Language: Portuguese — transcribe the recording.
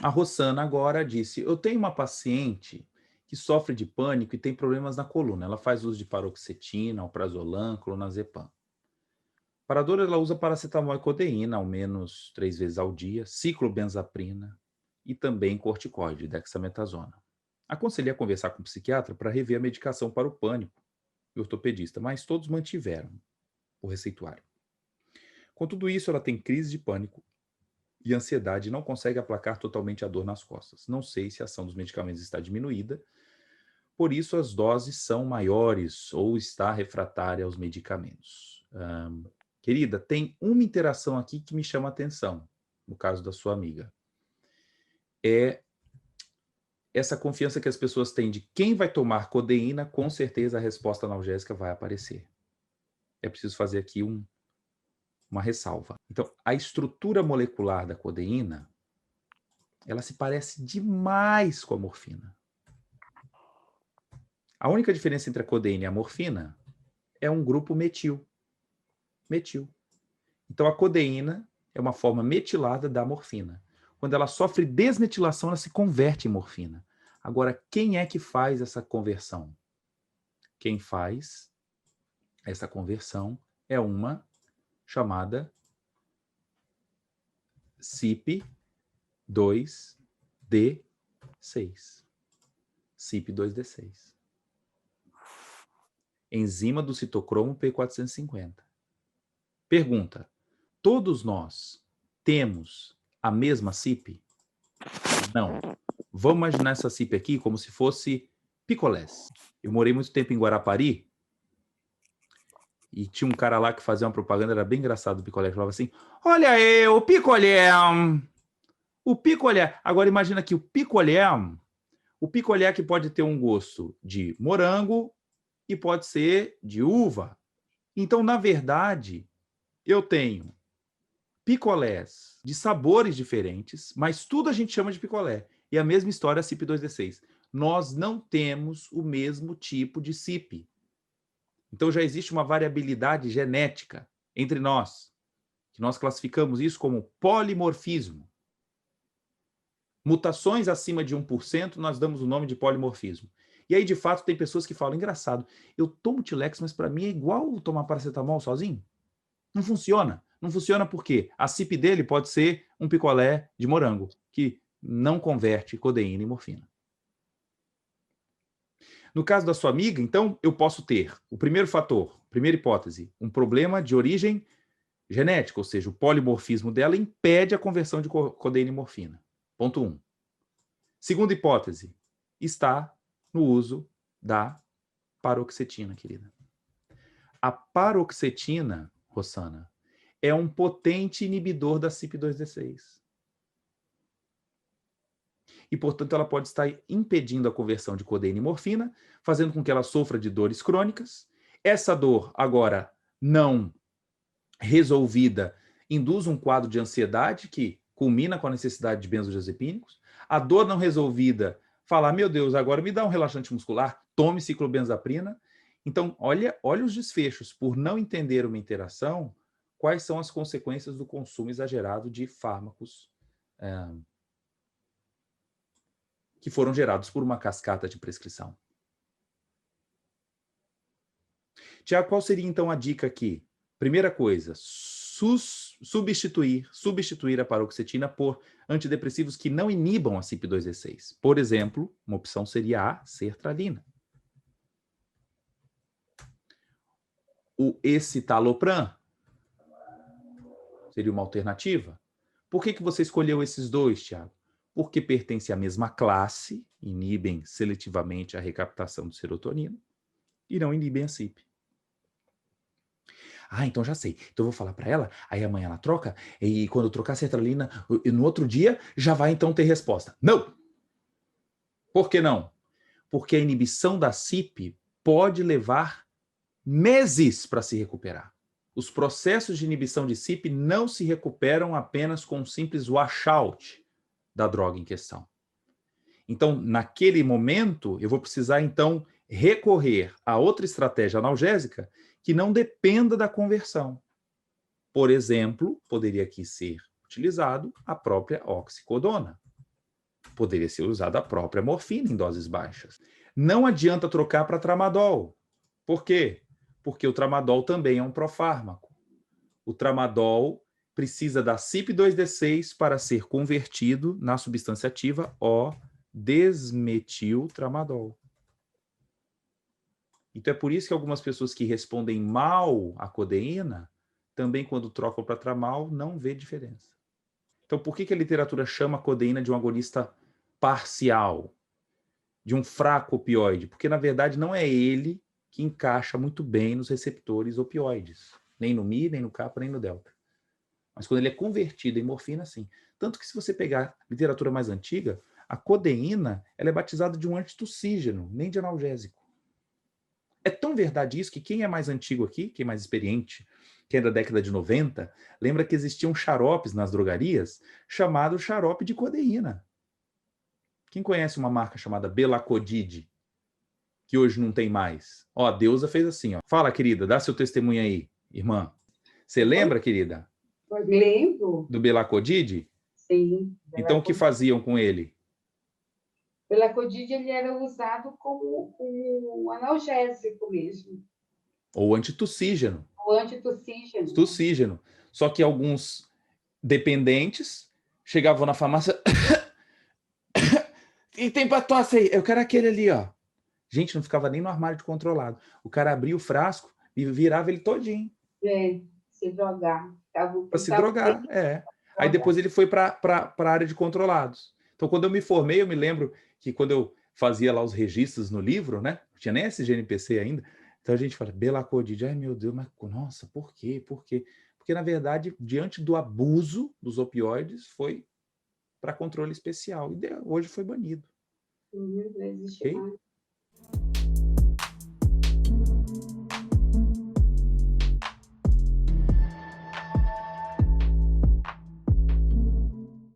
A Rossana agora disse, eu tenho uma paciente que sofre de pânico e tem problemas na coluna. Ela faz uso de paroxetina, alprazolam, clonazepam. Para a dor, ela usa paracetamol e codeína, ao menos 3 vezes ao dia, ciclobenzaprina e também corticoide, dexametasona. Aconselhei a conversar com o psiquiatra para rever a medicação para o pânico e ortopedista, mas todos mantiveram o receituário. Com tudo isso, ela tem crise de pânico e ansiedade e não consegue aplacar totalmente a dor nas costas. Não sei se a ação dos medicamentos está diminuída, por isso as doses são maiores ou está refratária aos medicamentos. Querida, tem uma interação aqui que me chama a atenção, no caso da sua amiga. É essa confiança que as pessoas têm de quem vai tomar codeína, com certeza a resposta analgésica vai aparecer. É preciso fazer aqui uma ressalva. Então, a estrutura molecular da codeína, ela se parece demais com a morfina. A única diferença entre a codeína e a morfina é um grupo metil. Metil. Então, a codeína é uma forma metilada da morfina. Quando ela sofre desmetilação, ela se converte em morfina. Agora, quem é que faz essa conversão? Quem faz essa conversão é uma chamada CYP2D6. CYP2D6. Enzima do citocromo P450. Pergunta: todos nós temos a mesma CYP? Não. Vamos imaginar essa CYP aqui como se fosse picolés. Eu morei muito tempo em Guarapari e tinha um cara lá que fazia uma propaganda, era bem engraçado o picolé, falava assim, olha aí, o picolé. Agora imagina aqui, o picolé que pode ter um gosto de morango e pode ser de uva. Então, na verdade, eu tenho picolés de sabores diferentes, mas tudo a gente chama de picolé. E a mesma história CYP2D6. Nós não temos o mesmo tipo de CYP. Então já existe uma variabilidade genética entre nós, que nós classificamos isso como polimorfismo. Mutações acima de 1%, nós damos o nome de polimorfismo. E aí, de fato, tem pessoas que falam, engraçado, eu tomo Tilex, mas para mim é igual tomar paracetamol sozinho. Não funciona. Não funciona porque a CYP dele pode ser um picolé de morango, que não converte codeína em morfina. No caso da sua amiga, então, eu posso ter o primeiro fator, primeira hipótese, um problema de origem genética, ou seja, o polimorfismo dela impede a conversão de codeína em morfina. Ponto 1. Segunda hipótese, está no uso da paroxetina, querida. A paroxetina, Rossana, é um potente inibidor da CYP2D6. E, portanto, ela pode estar impedindo a conversão de codeína em morfina, fazendo com que ela sofra de dores crônicas. Essa dor, agora, não resolvida, induz um quadro de ansiedade que culmina com a necessidade de benzodiazepínicos. A dor não resolvida, falar, meu Deus, agora me dá um relaxante muscular, tome ciclobenzaprina. Então, olha os desfechos. Por não entender uma interação, quais são as consequências do consumo exagerado de fármacos que foram gerados por uma cascata de prescrição. Tiago, qual seria então a dica aqui? Primeira coisa, substituir a paroxetina por antidepressivos que não inibam a CYP2D6. Por exemplo, uma opção seria a sertralina. O escitalopram seria uma alternativa. Por que você escolheu esses dois, Tiago? Porque pertencem à mesma classe, inibem seletivamente a recaptação de serotonina e não inibem a CYP. Ah, então já sei. Então eu vou falar para ela, aí amanhã ela troca, e quando eu trocar a sertralina, no outro dia, já vai então ter resposta. Não! Por que não? Porque a inibição da CYP pode levar meses para se recuperar. Os processos de inibição de CYP não se recuperam apenas com um simples washout da droga em questão. Então, naquele momento, eu vou precisar, então, recorrer a outra estratégia analgésica que não dependa da conversão. Por exemplo, poderia aqui ser utilizado a própria oxicodona. Poderia ser usada a própria morfina em doses baixas. Não adianta trocar para tramadol. Por quê? Porque o tramadol também é um profármaco. O tramadol precisa da CYP2D6 para ser convertido na substância ativa O-desmetiltramadol. Então é por isso que algumas pessoas que respondem mal à codeína, também quando trocam para tramal, não vê diferença. Então por que a literatura chama a codeína de um agonista parcial, de um fraco opioide? Porque na verdade não é ele que encaixa muito bem nos receptores opioides, nem no Mi, nem no Kappa, nem no Delta. Mas quando ele é convertido em morfina, sim. Tanto que se você pegar literatura mais antiga, a codeína ela é batizada de um antitussígeno, nem de analgésico. É tão verdade isso que quem é mais antigo aqui, quem é mais experiente, quem é da década de 90, lembra que existiam xaropes nas drogarias chamado xarope de codeína. Quem conhece uma marca chamada Belacodid, que hoje não tem mais? Ó, a Deusa fez assim, ó. Fala, querida, dá seu testemunho aí, irmã. Você lembra, querida? Lembro. Do Belacodid? Sim. Então, o que faziam com ele? Belacodid, ele era usado como um analgésico mesmo. Ou antitussígeno. O antitussígeno. Tussígeno. Só que alguns dependentes chegavam na farmácia... E tem pra tosse aí? Eu quero aquele ali, ó. Gente, não ficava nem no armário de controlado. O cara abria o frasco e virava ele todinho. Se drogar. Para se drogar, Aí depois ele foi para a área de controlados. Então, quando eu me formei, eu me lembro que quando eu fazia lá os registros no livro, né? Não tinha nem esse GNPC ainda. Então a gente fala, Belacodid, ai meu Deus, mas nossa, por quê? Por quê? Porque, na verdade, diante do abuso dos opioides, foi para controle especial. E hoje foi banido. Não existe mais.